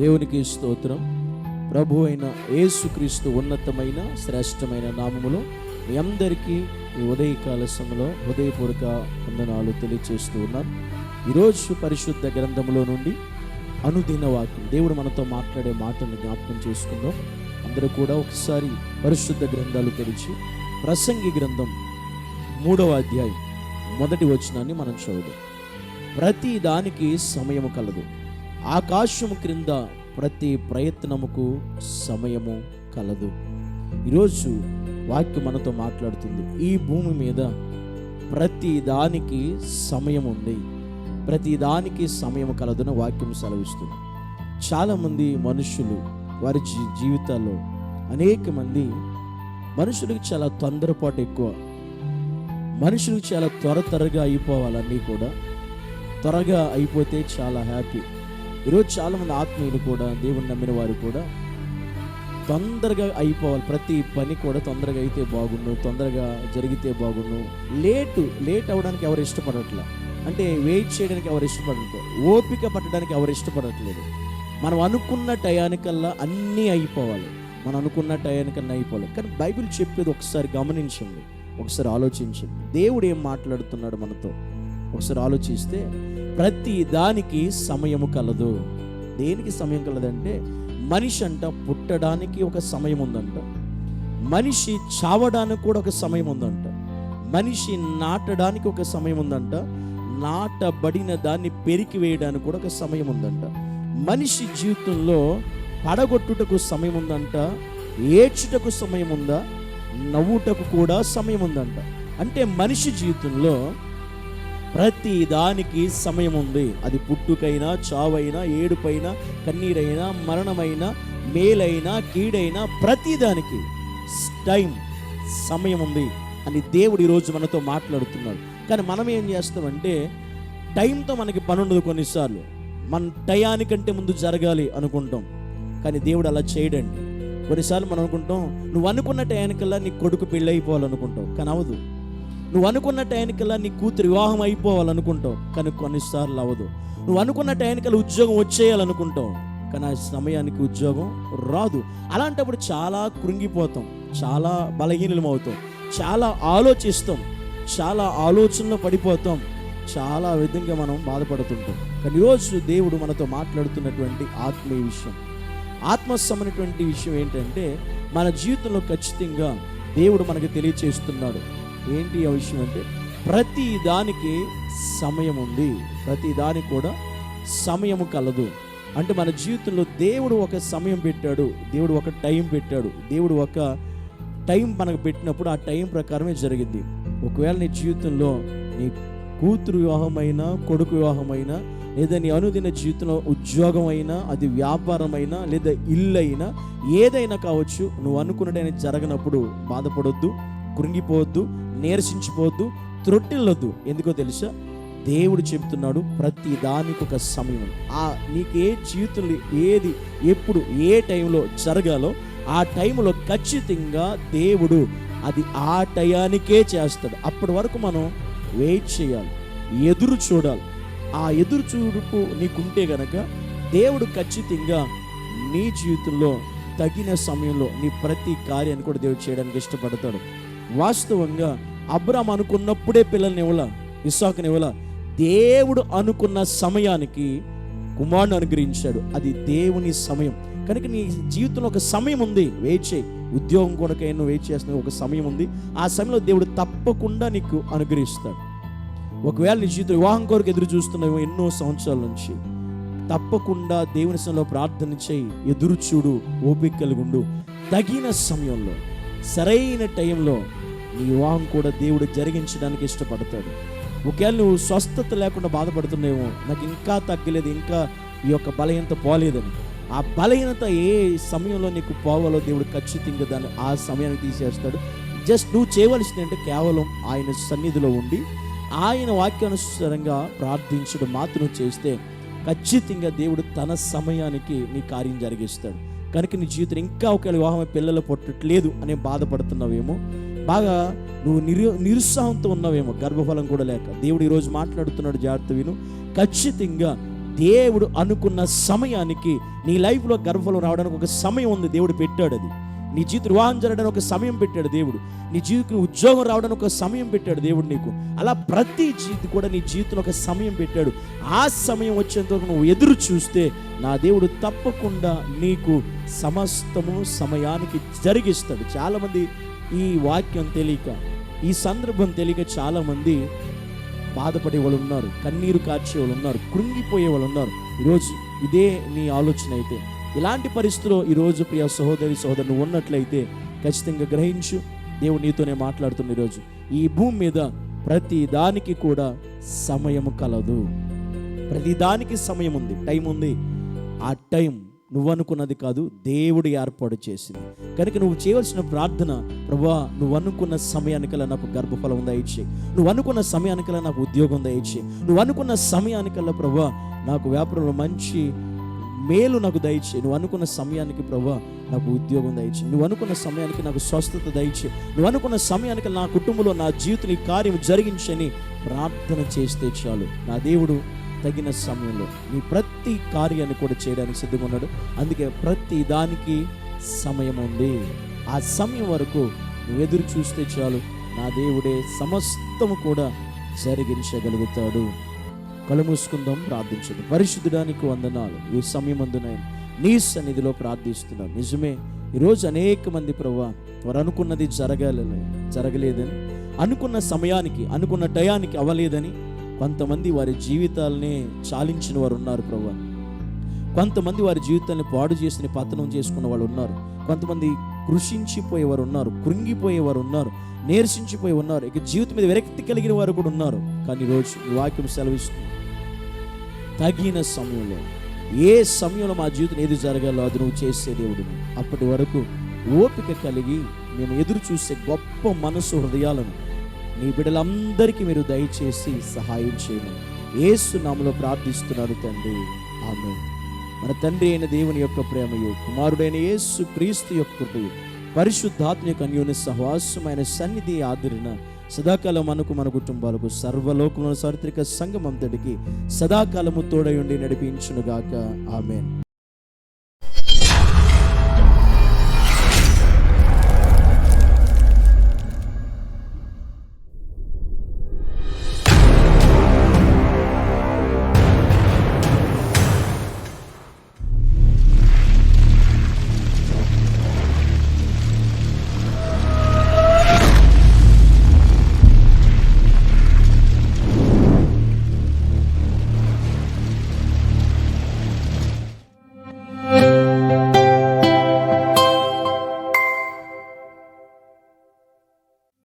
దేవునికి స్తోత్రం. ప్రభు అయిన యేసుక్రీస్తు ఉన్నతమైన శ్రేష్టమైన నామములో మీ అందరికీ ఈ ఉదయకాల సమయంలో హృదయపూర్వక వందనాలు తెలియజేస్తూ ఉన్నాను. ఈరోజు పరిశుద్ధ గ్రంథంలో నుండి అనుదిన వాక్యం, దేవుడు మనతో మాట్లాడే మాటలను జ్ఞాపకం చేసుకుందాం. అందరూ కూడా ఒకసారి పరిశుద్ధ గ్రంథాలు తెరిచి ప్రసంగి గ్రంథం 3వ అధ్యాయం 1వ వచనాన్ని మనం చదువుదాం. ప్రతి దానికి సమయము కలదు, ఆకాశము క్రింద ప్రతి ప్రయత్నముకు సమయము కలదు. ఈరోజు వాక్యం మనతో మాట్లాడుతుంది. ఈ భూమి మీద ప్రతి దానికి సమయం ఉంది, ప్రతి దానికి సమయం కలదున వాక్యం సెలవిస్తుంది. చాలామంది మనుషులు వారి జీవితాల్లో అనేక మంది మనుషులకు చాలా తొందరపాటు ఎక్కువ. మనుషులకు చాలా త్వరగా అయిపోవాలన్నీ కూడా, త్వరగా అయిపోతే చాలా హ్యాపీ. ఈరోజు చాలామంది ఆత్మీయులు కూడా, దేవుని నమ్మిన వారు కూడా తొందరగా అయిపోవాలి. ప్రతి పని కూడా తొందరగా అయితే బాగుండు, తొందరగా జరిగితే బాగుండు. లేట్ అవ్వడానికి ఎవరు ఇష్టపడట్లేదు. అంటే వెయిట్ చేయడానికి ఎవరు ఇష్టపడట్లేదు, ఓపిక పట్టడానికి ఎవరు ఇష్టపడట్లేదు. మనం అనుకున్న టయానికల్లా అన్నీ అయిపోవాలి, మనం అనుకున్న టయానికల్లా అయిపోవాలి. కానీ బైబిల్ చెప్పేది ఒకసారి గమనించండి, ఒకసారి ఆలోచించండి. దేవుడు ఏం మాట్లాడుతున్నాడు మనతో ఒకసారి ఆలోచిస్తే, ప్రతి దానికి సమయము కలదు. దేనికి సమయం కలదంటే, మనిషి అంట పుట్టడానికి ఒక సమయం ఉందంట, మనిషి చావడానికి కూడా ఒక సమయం ఉందంట, మనిషి నాటడానికి ఒక సమయం ఉందంట, నాటబడిన దాన్ని పెరికి వేయడానికి కూడా ఒక సమయం ఉందంట. మనిషి జీవితంలో పడగొట్టుటకు సమయం ఉందంట, ఏడ్చుటకు సమయం ఉందా, నవ్వుటకు కూడా సమయం ఉందంట. అంటే మనిషి జీవితంలో ప్రతి దానికి సమయం ఉంది. అది పుట్టుకైనా, చావైనా, ఏడుపైనా, కన్నీరైనా, మరణమైనా, మేలైనా, కీడైనా ప్రతి దానికి టైం, సమయం ఉంది అని దేవుడు ఈరోజు మనతో మాట్లాడుతున్నాడు. కానీ మనం ఏం చేస్తామంటే, టైంతో మనకి పని ఉండదు. కొన్నిసార్లు మన టయానికంటే ముందు జరగాలి అనుకుంటాం, కానీ దేవుడు అలా చేయడండి. కొన్నిసార్లు మనం అనుకుంటాం, నువ్వు అనుకున్న టయానికల్లా నీ కొడుకు పెళ్ళి అయిపోవాలనుకుంటావు, కానీ అవదు. నువ్వు అనుకున్న టయానికల్లా నీ కూతురు వివాహం అయిపోవాలనుకుంటావు, కానీ కొన్నిసార్లు అవ్వదు. నువ్వు అనుకున్న టయానికల్లా ఉద్యోగం వచ్చేయాలనుకుంటావు, కానీ ఆ సమయానికి ఉద్యోగం రాదు. అలాంటప్పుడు చాలా కృంగిపోతాం, చాలా బలహీనలం అవుతాం, చాలా ఆలోచిస్తాం, చాలా ఆలోచనలో పడిపోతాం, చాలా విధంగా మనం బాధపడుతుంటాం. కానీ ఈరోజు దేవుడు మనతో మాట్లాడుతున్నటువంటి ఆత్మీయ విషయం, ఆత్మసమైనటువంటి విషయం ఏంటంటే, మన జీవితంలో ఖచ్చితంగా దేవుడు మనకి తెలియచేస్తున్నాడు. ఏంటి ఆ విషయం అంటే, ప్రతి దానికి సమయం ఉంది, ప్రతి దానికి కూడా సమయము కలదు. అంటే మన జీవితంలో దేవుడు ఒక సమయం పెట్టాడు, దేవుడు ఒక టైం పెట్టాడు. దేవుడు ఒక టైం మనకు పెట్టినప్పుడు ఆ టైం ప్రకారమే జరిగింది. ఒకవేళ నీ జీవితంలో నీ కూతురు వివాహమైనా, కొడుకు వివాహమైనా, లేదా నీ అనుదిన జీవితంలో ఉద్యోగం అయినా, అది వ్యాపారమైనా, లేదా ఇల్లు అయినా, ఏదైనా కావచ్చు, నువ్వు అనుకున్నట్టయినా జరగనప్పుడు బాధపడొద్దు, కృంగిపోవద్దు, నీరసించిపోవద్దు, త్రొట్టిల్లొద్దు. ఎందుకో తెలుసా, దేవుడు చెప్తున్నాడు ప్రతి దానికి ఒక సమయం. నీకే జీవితంలో ఏది ఎప్పుడు ఏ టైంలో జరగాలో ఆ టైంలో ఖచ్చితంగా దేవుడు అది ఆ టయానికే చేస్తాడు. అప్పటి వరకు మనం వెయిట్ చేయాలి, ఎదురు చూడాలి. ఆ ఎదురు చూడుకు నీకుంటే గనక దేవుడు ఖచ్చితంగా నీ జీవితంలో తగిన సమయంలో నీ ప్రతి కార్యాన్ని కూడా దేవుడు చేయడానికి ఇష్టపడతాడు. వాస్తవంగా అబ్రాహాము అనుకున్నప్పుడే పిల్లల్ని ఇవ్వాల, ఇస్సాకుని ఇవ్వాల. దేవుడు అనుకున్న సమయానికి కుమారుని అనుగ్రహించాడు. అది దేవుని సమయం. కనుక నీ జీవితంలో ఒక సమయం ఉంది, వెయిట్ చేయి. ఉద్యోగం కొరకైనా వెయిట్ చేస్తున్న ఒక సమయం ఉంది. ఆ సమయంలో దేవుడు తప్పకుండా నీకు అనుగ్రహిస్తాడు. ఒకవేళ నీ జీవితం వివాహం కొరకు ఎదురు చూస్తున్నావు ఎన్నో సంవత్సరాల నుంచి, తప్పకుండా దేవుని సమయంలో ప్రార్థన చేయి, ఎదురు చూడు, ఓపిక కలిగుండు. తగిన సమయంలో, సరైన టైంలో నీ వివాహం కూడా దేవుడు జరిగించడానికి ఇష్టపడతాడు. ఒకవేళ నువ్వు స్వస్థత లేకుండా బాధపడుతున్నావేమో, నాకు ఇంకా తగ్గలేదు, ఇంకా ఈ యొక్క బలహీనత పోలేదని, ఆ బలహీనత ఏ సమయంలో నీకు పోవాలో దేవుడు ఖచ్చితంగా దాన్ని ఆ సమయానికి తీసేస్తాడు. జస్ట్ నువ్వు చేయవలసింది అంటే కేవలం ఆయన సన్నిధిలో ఉండి ఆయన వాక్యానుసారంగా ప్రార్థించడం మాత్రం చేస్తే ఖచ్చితంగా దేవుడు తన సమయానికి నీ కార్యం జరిగిస్తాడు. కనుక నీ జీవితం ఇంకా ఒకవేళ వివాహం పిల్లలు పుట్టట్లేదు అనే బాధపడుతున్నావేమో, బాగా నువ్వు నిరుత్సాహంతో ఉన్నావేమో, గర్భఫలం కూడా లేక, దేవుడు ఈరోజు మాట్లాడుతున్నాడు, జాగ్రత్త విను. ఖచ్చితంగా దేవుడు అనుకున్న సమయానికి నీ లైఫ్లో గర్భఫలం రావడానికి ఒక సమయం ఉంది, దేవుడు పెట్టాడు. అది నీ జీవితం వివాహం జరగడానికి ఒక సమయం పెట్టాడు దేవుడు. నీ జీవితం ఉద్యోగం రావడానికి ఒక సమయం పెట్టాడు దేవుడు నీకు. అలా ప్రతి జీవితం కూడా నీ జీవితంలో ఒక సమయం పెట్టాడు. ఆ సమయం వచ్చేంత వరకు నువ్వు ఎదురు చూస్తే నా దేవుడు తప్పకుండా నీకు సమస్తము సమయానికి జరిగిస్తాడు. చాలామంది ఈ వాక్యం తెలియక, ఈ సందర్భం తెలియక చాలామంది బాధపడే వాళ్ళు ఉన్నారు, కన్నీరు కార్చే వాళ్ళు ఉన్నారు, కృంగిపోయే వాళ్ళు ఉన్నారు. ఈరోజు ఇదే నీ ఆలోచన అయితే, ఇలాంటి పరిస్థితిలో ఈరోజు ప్రియ సహోదరి సహోదరులు ఉన్నట్లయితే ఖచ్చితంగా గ్రహించు, దేవుడు నీతోనే మాట్లాడుతున్న. ఈరోజు ఈ భూమి మీద ప్రతి దానికి కూడా సమయం కలదు. ప్రతి దానికి సమయం ఉంది, టైం ఉంది. ఆ టైం నువ్వు అనుకున్నది కాదు, దేవుడు ఏర్పాటు చేసింది. కనుక నువ్వు చేయవలసిన ప్రార్థన, ప్రభువా నువ్వు అనుకున్న సమయానికల్లా నాకు గర్భఫలం దయచేయి, నువ్వు అనుకున్న సమయానికల్లా నాకు ఉద్యోగం దయచేయి, నువ్వు అనుకున్న సమయానికల్లా ప్రభువా నాకు వ్యాపారంలో మంచి మేలు నాకు దయచేయి, నువ్వు అనుకున్న సమయానికి ప్రభువా నాకు ఉద్యోగం దయచేయి, నువ్వు అనుకున్న సమయానికి నాకు స్వస్థత దయచేయి, నువ్వు అనుకున్న సమయానికి నా కుటుంబంలో నా జీవితం ఈ కార్యం జరిగించని ప్రార్థన చేస్తే చాలు, నా దేవుడు తగిన సమయంలో నీ ప్రతి కార్యాన్ని కూడా చేయడానికి సిద్ధంగా ఉన్నాడు. అందుకే ప్రతి దానికి సమయం ఉంది. ఆ సమయం వరకు నువ్వు ఎదురు చూస్తే చాలు, నా దేవుడే సమస్తము కూడా జరిగించగలుగుతాడు. కళ్ళు మూసుకుందాం, ప్రార్థించదు. పరిశుద్ధడానికి వందనాలు. ఈ సమయం అందున నీ సన్నిధిలో ప్రార్థిస్తున్నాను. నిజమే, ఈరోజు అనేక మంది ప్రభువా వారు అనుకున్నది జరగలేదని, అనుకున్న సమయానికి అనుకున్న టయానికి అవ్వలేదని కొంతమంది వారి జీవితాలనే చాలించిన వారు ఉన్నారు ప్రభువా. కొంతమంది వారి జీవితాన్ని పాడు చేసి పతనం చేసుకున్న వాళ్ళు ఉన్నారు. కొంతమంది కృషించిపోయేవారు ఉన్నారు, కృంగిపోయేవారు ఉన్నారు, నీరసించిపోయి ఉన్నారు, ఇక జీవితం మీద విరక్తి కలిగిన వారు కూడా ఉన్నారు. కానీ ఈరోజు ఈ వాక్యం సెలవిస్తుంది, తగిన సమయంలో, ఏ సమయంలో మా జీవితం ఏది జరగాలో అది నువ్వు చేసే దేవుడు. అప్పటి వరకు ఓపిక కలిగి మేము ఎదురు చూసే గొప్ప మనసు హృదయాలను నీ బిడ్డలందరికీ మీరు దయచేసి సహాయం చేయమని యేసు నామములో ప్రార్థిస్తున్నాను తండ్రి, ఆమేన్. మన తండ్రి అయిన దేవుని యొక్క ప్రేమయు, కుమారుడైన యేసు క్రీస్తు యొక్క కృపయు, పరిశుద్ధాత్మ యొక్క అన్యోన్య సహవాసమైన సన్నిధి ఆదరణ సదాకాలం మన కుటుంబాలకు, సర్వలోకంలో సార్వత్రిక సంఘం అంతటికి సదాకాలము తోడై ఉండి నడిపించునుగాక. ఆమేన్.